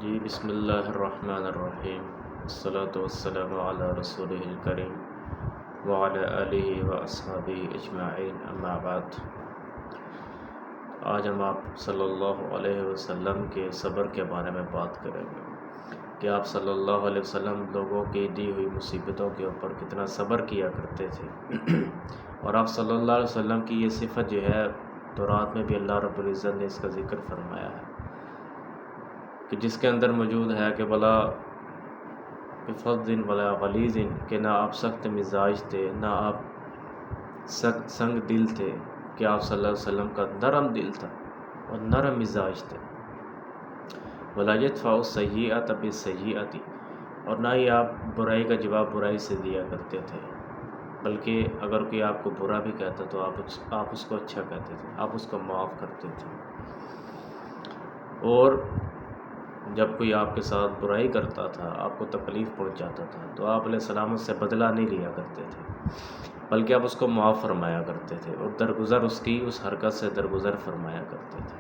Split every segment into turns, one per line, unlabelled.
جی بسم اللہ الرحمن الرحیم، الصلاۃ والسلام علی رسول الکریم وعلی آلہ واصحابہ اجمعین، اما بعد۔ آج ہم آپ صلی اللہ علیہ وسلم کے صبر کے بارے میں بات کریں گے کہ آپ صلی اللہ علیہ وسلم لوگوں کی دی ہوئی مصیبتوں کے اوپر کتنا صبر کیا کرتے تھے اور آپ صلی اللہ علیہ وسلم کی یہ صفت جو ہے تورات میں بھی اللہ رب العزت نے اس کا ذکر فرمایا ہے کہ جس کے اندر موجود ہے کہ بلا بفظ ولا غلیظ، کہ نہ آپ سخت مزاج تھے نہ آپ سنگ دل تھے، کہ آپ صلی اللہ علیہ وسلم کا نرم دل تھا اور نرم مزاج تھے۔ ولا يدفع السیئۃ بالسیئۃ، اور نہ ہی آپ برائی کا جواب برائی سے دیا کرتے تھے، بلکہ اگر کوئی آپ کو برا بھی کہتا تو آپ اس کو اچھا کہتے تھے، آپ اس کو معاف کرتے تھے۔ اور جب کوئی آپ کے ساتھ برائی کرتا تھا، آپ کو تکلیف پہنچاتا تھا، تو آپ علیہ السلام اس سے بدلہ نہیں لیا کرتے تھے، بلکہ آپ اس کو معاف فرمایا کرتے تھے اور درگزر اس حرکت سے درگزر فرمایا کرتے تھے۔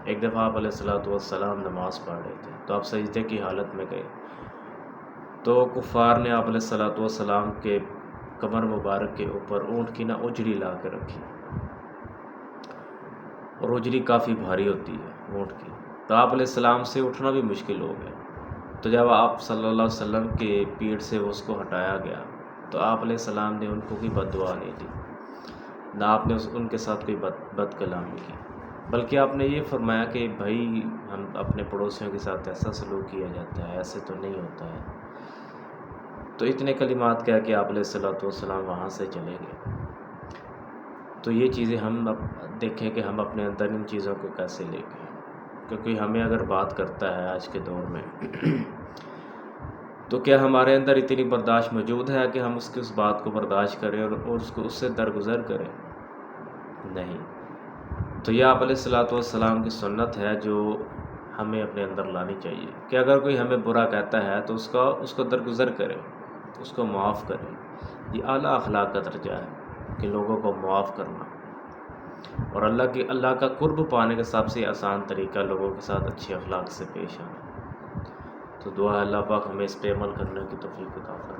ایک دفعہ آپ علیہ السلام نماز پڑھ رہے تھے تو آپ سجدے کی حالت میں گئے تو کفار نے آپ علیہ السلام کے کمر مبارک کے اوپر اونٹ کی اجڑی لا کے رکھی، اور اجڑی کافی بھاری ہوتی ہے اونٹ کی، تو آپ علیہ السلام سے اٹھنا بھی مشکل ہو گیا۔ تو جب آپ صلی اللہ علیہ وسلم کے پیٹھ سے اس کو ہٹایا گیا تو آپ علیہ السلام نے ان کو کوئی بد دعا نہیں دی، نہ آپ نے ان کے ساتھ کوئی بد کلامی کی، بلکہ آپ نے یہ فرمایا کہ بھائی ہم اپنے پڑوسیوں کے ساتھ ایسا سلوک کیا جاتا ہے، ایسے تو نہیں ہوتا ہے۔ تو اتنے کلمات کہہ کے آپ علیہ السلام وہاں سے چلے گئے۔ تو یہ چیزیں ہم اب دیکھیں کہ ہم اپنے اندر ان چیزوں کو کیسے لے گئے، کیونکہ ہمیں اگر بات کرتا ہے آج کے دور میں تو کیا ہمارے اندر اتنی برداشت موجود ہے کہ ہم اس بات کو برداشت کریں اور اس سے درگزر کریں؟ نہیں۔ تو یہ آپ علیہ السلام کی سنت ہے جو ہمیں اپنے اندر لانی چاہیے کہ اگر کوئی ہمیں برا کہتا ہے تو اس کو درگزر کریں، اس کو معاف کریں۔ یہ اعلیٰ اخلاق کا درجہ ہے کہ لوگوں کو معاف کرنا، اور اللہ کا قرب پانے کا سب سے آسان طریقہ لوگوں کے ساتھ اچھے اخلاق سے پیش آنا۔ تو دعا ہے اللہ پاک ہمیں اس پہ عمل کرنے کی توفیق عطا فرمائے۔